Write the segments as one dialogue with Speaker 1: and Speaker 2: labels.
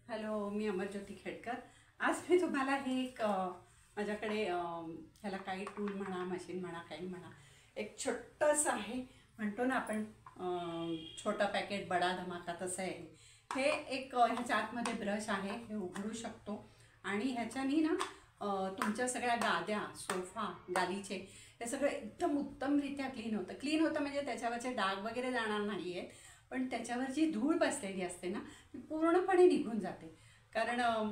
Speaker 1: Hello, मी अमरज्योती खेडकर। आज मी तुम्हाला हे एक माझ्याकडे ह्याला काही टूल म्हणा, मशीन म्हणा, काही म्हणा, एक छोटंसं आहे, म्हणतो ना आपण छोटा पॅकेट बडा धमाका, तसं आहे हे। एक ह्याच्या आतमध्ये ब्रश आहे, हे उघडू शकतो आणि ह्याच्यानी ना तुमच्या सगळ्या गाद्या, सोफा, गालीचे हे सगळं एकदम उत्तमरित्या क्लीन होतं म्हणजे त्याच्यावरचे डाग वगैरे जाणार नाही आहेत, पण त्याच्यावर जी धूळ बसलेली असते ना ती पूर्णपणे निघून जाते। कारण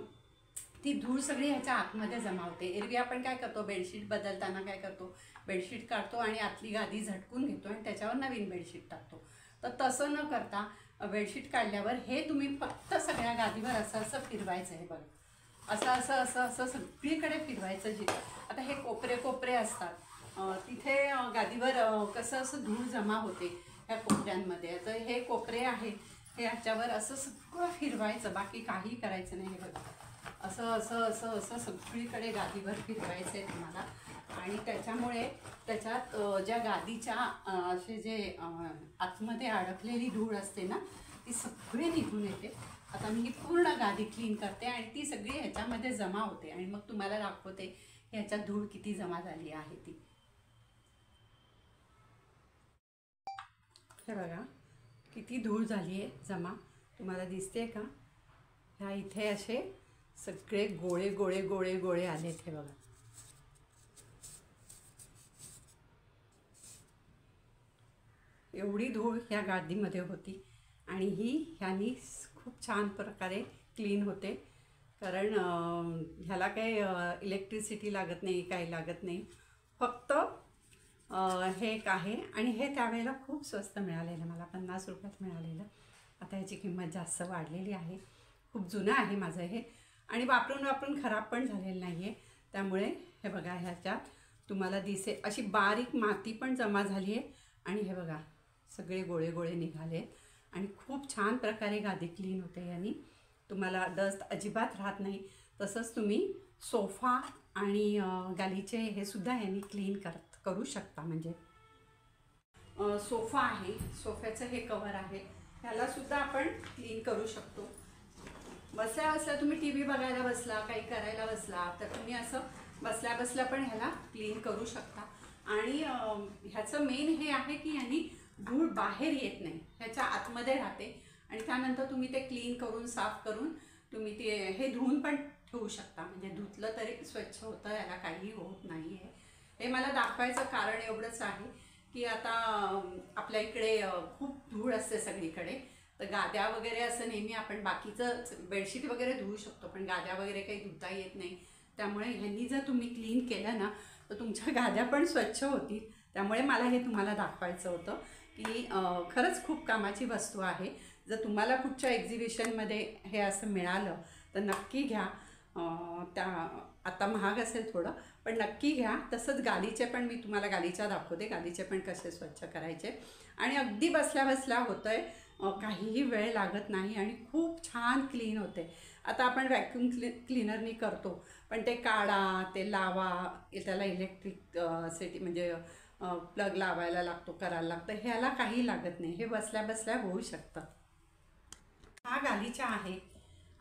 Speaker 1: ती धूळ सगळी ह्याच्या आतमध्ये जमा होते। एरवी आपण काय करतो, बेडशीट बदलताना काय करतो, बेडशीट काढतो आणि आतली गादी झटकून घेतो आणि त्याच्यावर नवीन बेडशीट टाकतो। तर तसं न करता बेडशीट काढल्यावर हे तुम्ही फक्त सगळ्या गादीवर असं असं फिरवायचं आहे बघा, असं असं असं असं सगळीकडे फिरवायचं। जिथं आता हे कोपरे कोपरे असतात तिथे गादीवर कसं असं धूळ जमा होते ह्या कोपऱ्यांमध्ये। तर हे कोपरे आहेत, हे ह्याच्यावर असं सगळं फिरवायचं, बाकी काही करायचं नाही। हे बघा, असं असं असं असं सगळीकडे गादीवर फिरवायचं आहे तुम्हाला। आणि त्याच्यामुळे त्याच्यात ज्या गादीच्या असे जे आतमध्ये अडकलेली धूळ असते ना ती सगळी निघून येते। आता मी ही पूर्ण गादी क्लीन करते आणि ती सगळी ह्याच्यामध्ये जमा होते आणि मग तुम्हाला दाखवते ह्याच्यात धूळ किती जमा झाली आहे ती। हे बघा किती धूळ झाली आहे जमा, तुम्हाला दिसते का? ह्या इथे असे सगळे गोळे गोळे गोळे गोळे आलेत, हे बघा। एवढी धूळ ह्या गादीमध्ये होती आणि ही ह्यानी खूप छान प्रकारे क्लीन होते। कारण ह्याला काही इलेक्ट्रिसिटी लागत नाही, काही लागत नाही, फक्त हे एक आहे। आणि हे त्यावेळेला खूप स्वस्त मिळालेलं, मला 50 रुपयात मिळालेलं। आता ह्याची किंमत जास्त वाढलेली आहे, खूप जुनं आहे माझं हे आणि वापरून वापरून खराब पण झालेलं नाही आहे। त्यामुळे हे बघा, ह्याच्यात तुम्हाला दिसे अशी बारीक माती पण जमा झाली आहे आणि हे बघा सगळे गोळे गोळे निघाले आणि खूप छान प्रकारे गादी क्लीन होते यानी। तुम्हाला डस्ट अजिबात राहत नाही। तसंच तुम्ही सोफा आणि गालीचे हे सुद्धा यांनी क्लीन करू शकता। म्हणजे सोफा आहे, सोफ्याचं हे कवर आहे, ह्याला सुद्धा आपण क्लीन करू शकतो। बसल्या बसल्या तुम्ही टी व्ही बघायला बसला, काही करायला बसला तर तुम्ही असं बसल्या बसल्या पण ह्याला क्लीन करू शकता। आणि ह्याचं मेन हे आहे की ह्यानी धूळ बाहेर येत नाही, ह्याच्या आतमध्ये राहते आणि त्यानंतर तुम्ही ते क्लीन करून साफ करून तुम्ही ते हे धुवून पण ठेवू शकता। म्हणजे धुतलं तरी स्वच्छ होतं, याला काहीही होत नाही आहे। हे मला दाखवायचं कारण एवढंच आहे की आता आपल्या इकडे खूप धूळ असते सगळीकडे, तर गाद्या वगैरे असं नेहमी आपण बाकीचं बेडशीट वगैरे धुवू शकतो, पण गाद्या वगैरे काही धुता येत नाही। त्यामुळे ह्यांनी जर तुम्ही क्लीन केलं ना तर तुमच्या गाद्या पण स्वच्छ होतील। त्यामुळे मला हे तुम्हाला दाखवायचं होतं की खरंच खूप कामाची वस्तू आहे। जर तुम्हाला कुठच्या एक्झिबिशनमध्ये हे असं मिळालं तर नक्की घ्या। त्या आता महाग असेल थोडं, पण नक्की घ्या। तसंच गालीचे पण मी तुम्हाला गालीच्या दाखवते, गालीचे पण कसे स्वच्छ करायचे आणि अगदी बसल्या बसल्या होतं आहे, काहीही वेळ लागत नाही आणि खूप छान क्लीन होते। आता आपण व्हॅक्यूम क्लीनरनी करतो, पण ते काढा, ते लावा, त्याला इलेक्ट्रिक सिटी म्हणजे प्लग लावायला लागतो, करायला लागतं, ह्याला काही लागत नाही, हे बसल्या बसल्या होऊ शकतं। हा गालीचा आहे।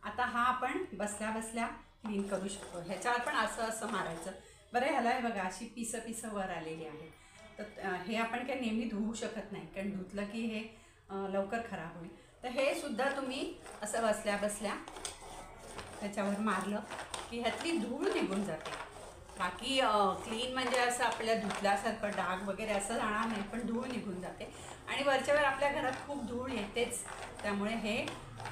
Speaker 1: आता हा आपण बसल्या बसल्या क्लीन करू शकतो। ह्याच्यावर पण असं असं मारायचं बरं। ह्याला हे बघा अशी पिसं पिसं वर आलेली आहे, तर हे आपण काही नेहमी धुवू शकत नाही, कारण धुतलं की हे लवकर खराब होईल। तर हे सुद्धा तुम्ही असं बसल्या बसल्या त्याच्यावर मारलं की ह्यातली धूळ निघून जाते। बाकी क्लीन म्हणजे असं आपल्या धुतल्यासारखं डाग वगैरे असं जाणार नाही, पण धूळ निघून जाते आणि वरच्यावर आपल्या घरात खूप धूळ येतेच। त्यामुळे हे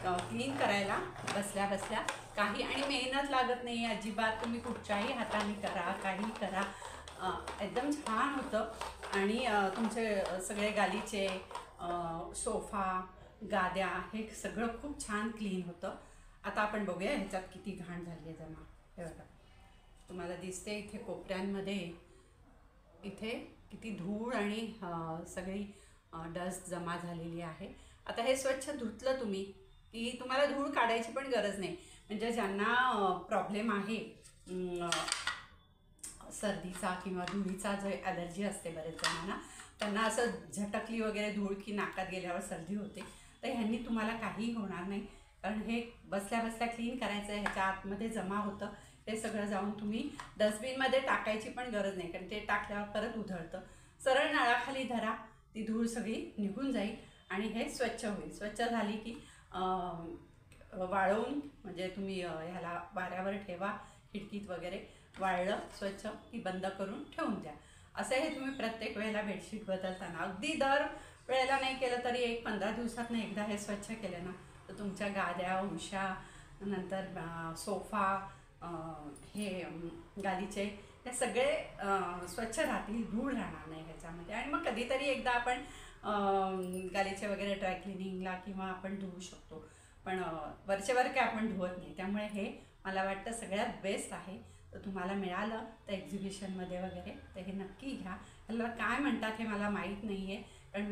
Speaker 1: क्लीन करायला बसल्या बसल्या काही आणि मेहनत लागत नाही अजिबात। तुम्ही कुठच्याही हाताने करा, काही करा, एकदम छान होतं आणि तुमचे सगळे गालीचे, सोफा, गाद्या हे सगळं खूप छान क्लीन होतं। आता आपण बघूया ह्याच्यात किती घाण झाली आहे जमा। हे बघा, तुम्हाला दिसते इथे कोपऱ्यांमध्ये इथे किती धूळ आणि सगळी डस्ट जमा झालेली आहे। आता हे स्वच्छ धुतलं तुम्ही की तुम्हाला धूळ काढायची पण गरज नाही। म्हणजे ज्यांना प्रॉब्लेम आहे सर्दीचा किंवा धुळीचा, जो ॲलर्जी असते बरेच जणांना, त्यांना असं झटकली वगैरे धूळ की नाकात गेल्यावर सर्दी होते, तर ह्यांनी तुम्हाला काही होणार नाही। कारण हे बसल्या बसल्या क्लीन करायचं आहे, ह्याच्या आतमध्ये जमा होतं ते सगळं जाऊन तुम्ही डस्टबिनमध्ये टाकायची पण गरज नाही, कारण ते टाकल्यावर परत उधळतं. सरळ नळाखाली धरा, ती धूळ सगळी निघून जाईल आणि हे स्वच्छ होईल. स्वच्छ झाली की वाळवून म्हणजे तुम्ही ह्याला वाऱ्यावर ठेवा, खिडकीत वगैरे वाळलं स्वच्छ की बंद करून ठेवून द्या. असं हे तुम्ही प्रत्येक वेळेला बेडशीट बदलताना, अगदी दर वेळेला नाही केलं तरी 15 दिवसातनं एकदा हे स्वच्छ केलं ना, तर तुमच्या गाद्या, उशा, नंतर सोफा, हे गालीचे, हे सगळे स्वच्छ राहतील, धूळ राहणार नाही ह्याच्यामध्ये. आणि मग कधीतरी एकदा आपण गालीचे वगैरे ड्राय क्लिनिंगला किंवा आपण धुवू शकतो, पण वरचेवर काय आपण धुवत नाही. त्यामुळे हे मला वाटतं सगळ्यात बेस्ट आहे. तर तुम्हाला मिळालं तर एक्झिबिशनमध्ये वगैरे तर हे नक्की घ्या. ह्याला काय म्हणतात हे मला माहीत नाही आहे, कारण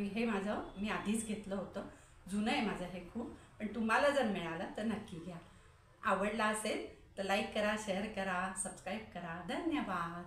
Speaker 1: मी आधीच घेतलं होतं, जुनं आहे माझं हे खूप. पण तुम्हाला जर मिळालं तर नक्की घ्या. आवडला असेल तर लाईक करा, शेअर करा, सबस्क्राईब करा. धन्यवाद.